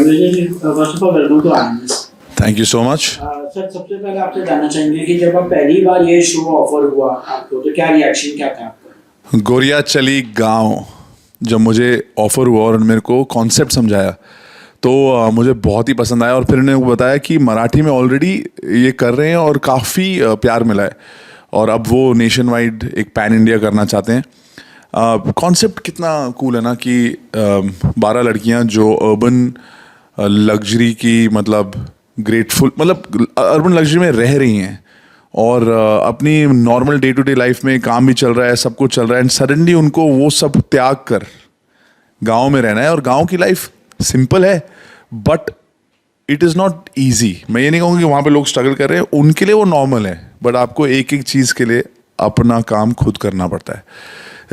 First of all welcome to IMS. Thank you so much. Sir सबसे पहले आपसे जानना चाहेंगे कि जब आप पहली बार ये शो ऑफर हुआ आपको तो क्या रिएक्शन क्या था आपका? गोरिया चली गांव जब मुझे ऑफ़र हुआ और मेरे को कॉन्सेप्ट समझाया तो मुझे बहुत ही पसंद आया और फिर इन्होंने बताया कि मराठी में ऑलरेडी ये कर रहे हैं और काफ़ी प्यार मिला है और अब वो नेशन वाइड एक पैन इंडिया करना चाहते हैं। कॉन्सेप्ट कितना कूल है ना कि 12 लड़कियां जो अर्बन लग्जरी की मतलब ग्रेटफुल मतलब अर्बन लग्जरी में रह रही हैं और अपनी normal day to day life में काम भी चल रहा है, सब कुछ चल रहा है एंड सडनली उनको वो सब त्याग कर गांव में रहना है। और गांव की लाइफ सिंपल है but it is not easy. मैं ये नहीं कहूँगा कि वहाँ पे लोग स्ट्रगल कर रहे हैं, उनके लिए वो नॉर्मल है बट आपको एक एक चीज़ के लिए अपना काम खुद करना पड़ता है।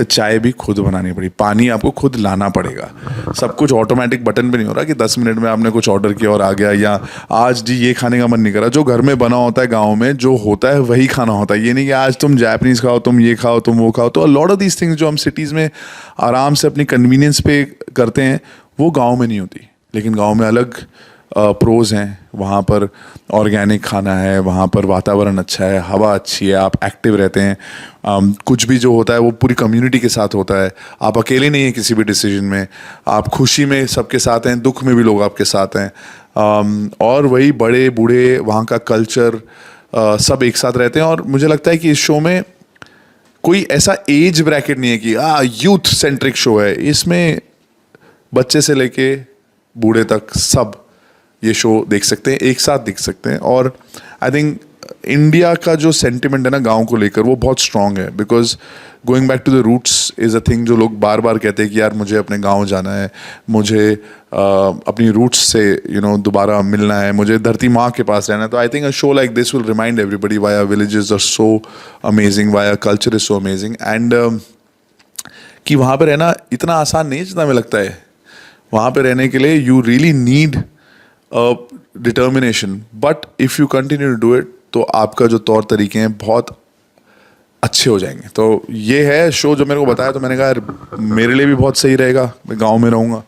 चाय भी खुद बनानी पड़ी, पानी आपको खुद लाना पड़ेगा, सब कुछ ऑटोमेटिक बटन पे नहीं हो रहा कि 10 मिनट में आपने कुछ ऑर्डर किया और आ गया, या आज जी ये खाने का मन नहीं करा। जो घर में बना होता है गांव में जो होता है वही खाना होता है। ये नहीं कि आज तुम जापानीज़ खाओ, तुम ये खाओ, तुम वो खाओ। तो a lot of these things जो हम सिटीज़ में आराम से अपनी कन्वीनियंस पे करते हैं वो गाँव में नहीं होती। लेकिन गाँव में अलग प्रोज हैं, वहाँ पर ऑर्गेनिक खाना है, वहाँ पर वातावरण अच्छा है, हवा अच्छी है, आप एक्टिव रहते हैं। कुछ भी जो होता है वो पूरी कम्युनिटी के साथ होता है, आप अकेले नहीं हैं किसी भी डिसीजन में, आप खुशी में सबके साथ हैं, दुख में भी लोग आपके साथ हैं। और वही बड़े बूढ़े वहाँ का कल्चर सब एक साथ रहते हैं। और मुझे लगता है कि इस शो में कोई ऐसा एज ब्रैकेट नहीं है कि यूथ सेंट्रिक शो है। इसमें बच्चे से लेके बूढ़े तक सब ये शो देख सकते हैं, एक साथ देख सकते हैं। और आई थिंक इंडिया का जो सेंटिमेंट है ना गांव को लेकर वो बहुत स्ट्रांग है, because going back to the roots is a thing जो लोग बार बार कहते हैं कि यार मुझे अपने गांव जाना है, मुझे अपनी रूट्स से दोबारा मिलना है, मुझे धरती माँ के पास रहना है। तो I think a show like this will remind everybody why our villages are so amazing, why our culture is so amazing and कि वहाँ पर रहना इतना आसान नहीं है जितना हमें लगता है। वहाँ पे रहने के लिए you really need determination, but if you continue to do it तो आपका जो तौर तरीके हैं बहुत अच्छे हो जाएंगे। तो ये है शो जो मेरे को बताया, तो मैंने कहा यार मेरे लिए भी बहुत सही रहेगा, मैं गांव में रहूँगा।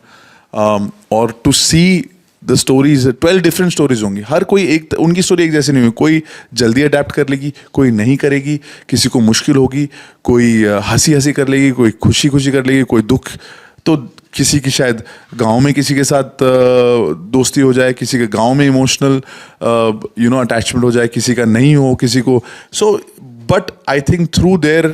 और to see the stories, 12 different stories होंगी, हर कोई एक उनकी स्टोरी एक जैसी नहीं होगी। कोई जल्दी अडेप्ट कर लेगी, कोई नहीं करेगी, किसी को मुश्किल होगी, कोई हंसी हंसी कर लेगी, कोई खुशी खुशी कर लेगी, कोई दुख। तो किसी की शायद गांव में किसी के साथ दोस्ती हो जाए, किसी के गांव में इमोशनल अटैचमेंट हो जाए, किसी का नहीं हो, किसी को। So but I think through their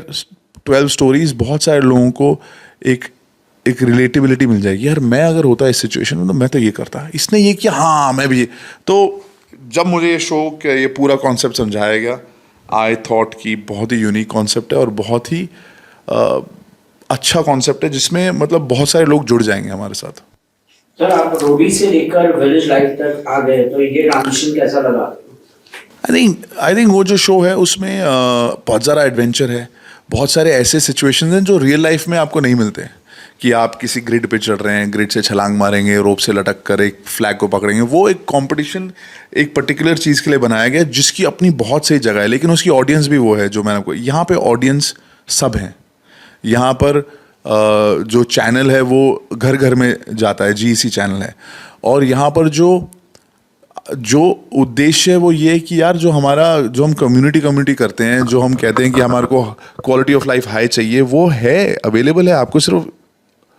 12 stories बहुत सारे लोगों को एक रिलेटिबिलिटी मिल जाएगी। यार मैं अगर होता इस सिचुएशन में तो मैं तो ये करता, इसने ये किया, हाँ मैं भी ये। तो जब मुझे ये शो का ये पूरा कॉन्सेप्ट समझाया गया, आई थॉट कि बहुत ही यूनिक कॉन्सेप्ट है और बहुत ही अच्छा कॉन्सेप्ट है जिसमें मतलब बहुत सारे लोग जुड़ जाएंगे हमारे साथ। सर आप रोडी से लेकर विलेज लाइफ तक आ गए, तो ये ट्रांजिशन कैसा लगा? आई थिंक वो जो शो है उसमें बहुत ज़्यादा एडवेंचर है, बहुत सारे ऐसे सिचुएशंस हैं जो रियल लाइफ में आपको नहीं मिलते। कि आप किसी ग्रिड पे चढ़ रहे हैं, ग्रिड से छलांग मारेंगे, रोप से लटक कर एक फ्लैग को पकड़ेंगे। वो एक कंपटीशन एक पर्टिकुलर चीज़ के लिए बनाया गया जिसकी अपनी बहुत सही जगह है, लेकिन उसकी ऑडियंस भी वो है जो मैंने आपको। यहाँ पे ऑडियंस सब हैं। यहाँ पर जो चैनल है वो घर घर में जाता है, GEC चैनल है। और यहाँ पर जो उद्देश्य है वो ये है कि यार जो हम कम्युनिटी करते हैं, जो हम कहते हैं कि हमारे को क्वालिटी ऑफ लाइफ हाई चाहिए, वो है अवेलेबल है। आपको सिर्फ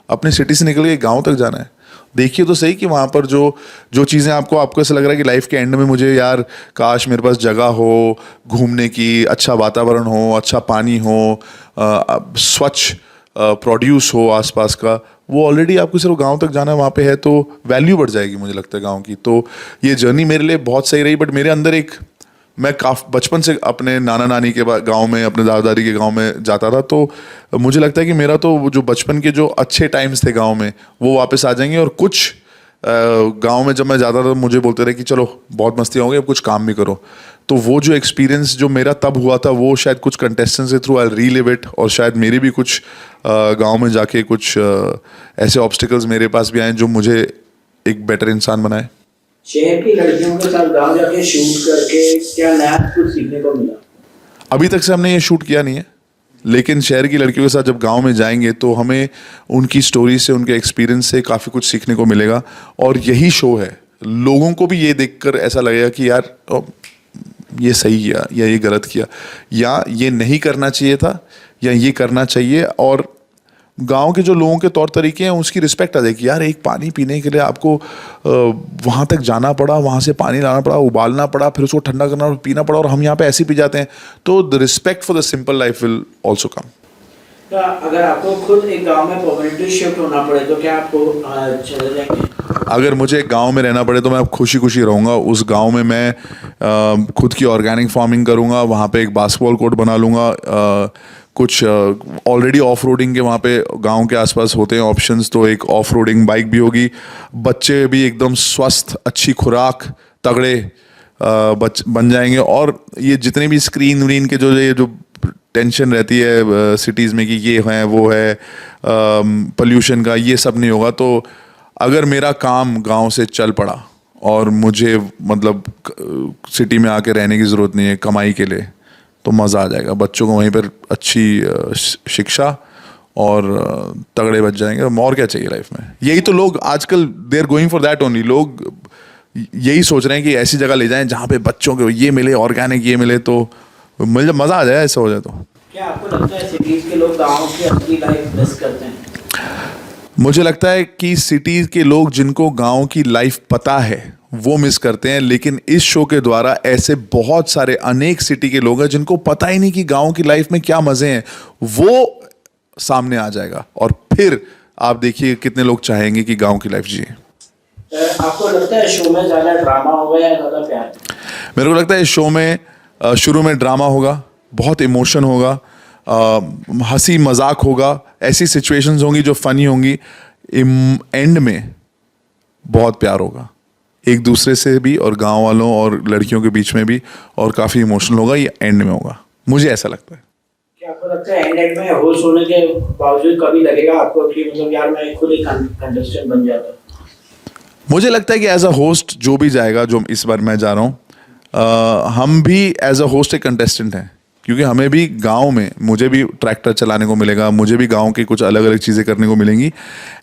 अपने सिटी से निकल के गांव तक जाना है। देखिए तो सही कि वहाँ पर जो चीज़ें आपको ऐसा लग रहा है कि लाइफ के एंड में मुझे यार काश मेरे पास जगह हो घूमने की, अच्छा वातावरण हो, अच्छा पानी हो, स्वच्छ प्रोड्यूस हो आसपास का, वो ऑलरेडी आपको सिर्फ गांव तक जाना है, वहाँ पे है। तो वैल्यू बढ़ जाएगी मुझे लगता है गांव की। तो ये जर्नी मेरे लिए बहुत सही रही। बट मेरे अंदर मैं काफ़ी बचपन से अपने नाना नानी के गांव में, अपने दादा दादी के गांव में जाता था। तो मुझे लगता है कि मेरा तो जो बचपन के जो अच्छे टाइम्स थे गांव में वो वापस आ जाएंगे। और कुछ गांव में जब मैं जाता था तो मुझे बोलते रहे कि चलो बहुत मस्ती हो गई, अब कुछ काम भी करो। तो वो जो एक्सपीरियंस जो मेरा तब हुआ था वो शायद कुछ कंटेस्टेंट्स के थ्रू आई रीलिव इट। और शायद मेरे भी कुछ गांव में जाके कुछ ऐसे ऑब्स्टिकल्स मेरे पास भी आए जो मुझे एक बेटर इंसान बनाए। शहर की लड़कियों के साथ गांव जाके शूट करके क्या नया कुछ सीखने को मिला? अभी तक से हमने ये शूट किया नहीं है, लेकिन शहर की लड़कियों के साथ जब गांव में जाएंगे तो हमें उनकी स्टोरी से, उनके एक्सपीरियंस से काफ़ी कुछ सीखने को मिलेगा। और यही शो है, लोगों को भी ये देखकर ऐसा लगेगा कि यार ये सही किया या ये गलत किया, या ये नहीं करना चाहिए था या ये करना चाहिए। और गांव के जो लोगों के तौर तरीके हैं उसकी रिस्पेक्ट आ जाएगी। यार एक पानी पीने के लिए आपको वहाँ तक जाना पड़ा, वहाँ से पानी लाना पड़ा, उबालना पड़ा, फिर उसको ठंडा करना और पीना पड़ा, और हम यहाँ पे ऐसे ही पी जाते हैं। तो the respect for the simple life will also come. तो अगर आपको खुद एक गांव में परमानेंटली शिफ्ट होना पड़े तो क्या आपको चले जाएंगे? अगर मुझे गांव में रहना पड़े तो मैं अब खुशी खुशी रहूँगा। उस गांव में मैं खुद की ऑर्गेनिक फार्मिंग करूँगा, वहाँ पे एक बास्केटबॉल कोर्ट बना लूँगा। कुछ ऑलरेडी ऑफ रोडिंग के वहाँ पे गांव के आसपास होते हैं ऑप्शंस, तो एक ऑफ रोडिंग बाइक भी होगी। बच्चे भी एकदम स्वस्थ, अच्छी खुराक, तगड़े बन जाएंगे। और ये जितने भी स्क्रीन व्रीन के जो टेंशन रहती है सिटीज़ में कि ये है वो है, पोल्यूशन का, ये सब नहीं होगा। तो अगर मेरा काम गांव से चल पड़ा और मुझे मतलब सिटी में आके रहने की ज़रूरत नहीं है कमाई के लिए, तो मज़ा आ जाएगा। बच्चों को वहीं पर अच्छी शिक्षा और तगड़े बच जाएंगे। और क्या चाहिए लाइफ में? यही तो लोग आजकल they are going for that only. लोग यही सोच रहे हैं कि ऐसी जगह ले जाएं जहाँ पे बच्चों को ये मिले, ऑर्गेनिक ये मिले, तो मुझे मज़ा आ जाए। ऐसा हो जाए तो क्या आपको लगता है सिटीज के लोग गांव की असली लाइफ मिस करते हैं? मुझे लगता है कि सिटीज़ के लोग जिनको गांव की लाइफ पता है वो मिस करते हैं। लेकिन इस शो के द्वारा ऐसे बहुत सारे अनेक सिटी के लोग हैं जिनको पता ही नहीं कि गांव की लाइफ में क्या मज़े हैं, वो सामने आ जाएगा। और फिर आप देखिए कितने लोग चाहेंगे कि गांव की लाइफ जिए। आपको लगता है शो में ज़्यादा ड्रामा होगा या ज़्यादा प्यार? मेरे को लगता है इस शो में शुरू में ड्रामा होगा, बहुत इमोशन होगा, हंसी मजाक होगा, ऐसी सिचुएशंस होंगी जो फनी होंगी। एंड में बहुत प्यार होगा एक दूसरे से भी, और गांव वालों और लड़कियों के बीच में भी, और काफ़ी इमोशनल होगा। ये एंड में होगा, मुझे ऐसा लगता है। क्या आपको लगता है एंड में होस्ट होने के बावजूद कभी लगेगा आपको कि मतलब यार मैं खुद एक कंटेस्टेंट बन जाता? मुझे लगता है कि एज अ होस्ट जो भी जाएगा, जो इस बार मैं जा रहा हूँ, हम भी एज अ होस्ट एक कंटेस्टेंट हैं। क्योंकि हमें भी गांव में, मुझे भी ट्रैक्टर चलाने को मिलेगा, मुझे भी गांव की कुछ अलग अलग चीज़ें करने को मिलेंगी,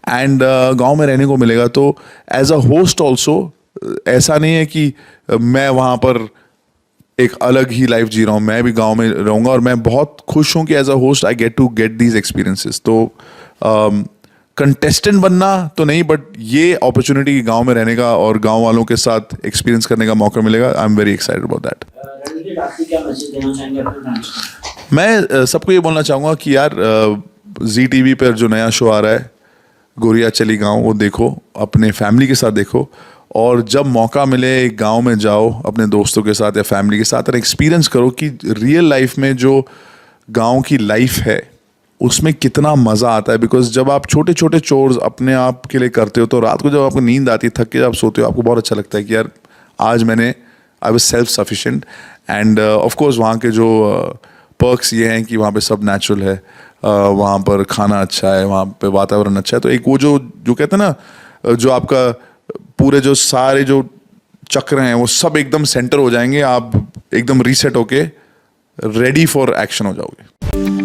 एंड गांव में रहने को मिलेगा। तो एज अ होस्ट ऑल्सो ऐसा नहीं है कि मैं वहाँ पर एक अलग ही लाइफ जी रहा हूँ, मैं भी गांव में रहूँगा। और मैं बहुत खुश हूँ कि as a host I get to get these experiences. तो कंटेस्टेंट बनना तो नहीं, बट ये अपॉर्चुनिटी गांव में रहने का और गांव वालों के साथ एक्सपीरियंस करने का मौका मिलेगा। I am very excited about that. क्या मैसेज देना चाहेंगे अपने फ्रेंड्स को? मैं सबको ये बोलना चाहूँगा कि यार जी टीवी पर जो नया शो आ रहा है गोरिया चली गाँव, वो देखो, अपने फैमिली के साथ देखो। और जब मौका मिले गांव में जाओ अपने दोस्तों के साथ या फैमिली के साथ, और एक्सपीरियंस करो कि रियल लाइफ में जो गांव की लाइफ है उसमें कितना मज़ा आता है। बिकॉज जब आप छोटे छोटे चोर्स अपने आप के लिए करते हो, तो रात को जब आपको नींद आती है, थक के जब सोते हो, आपको बहुत अच्छा लगता है कि यार आज मैंने, I was self sufficient. End of course वहाँ के जो पर्क्स ये हैं कि वहाँ पे सब नेचुरल है, वहाँ पर खाना अच्छा है, वहाँ पे वातावरण अच्छा है। तो एक वो जो कहते हैं ना, जो आपका पूरे जो सारे जो चक्र हैं वो सब एकदम सेंटर हो जाएंगे, आप एकदम रीसेट होके रेडी फॉर एक्शन हो जाओगे।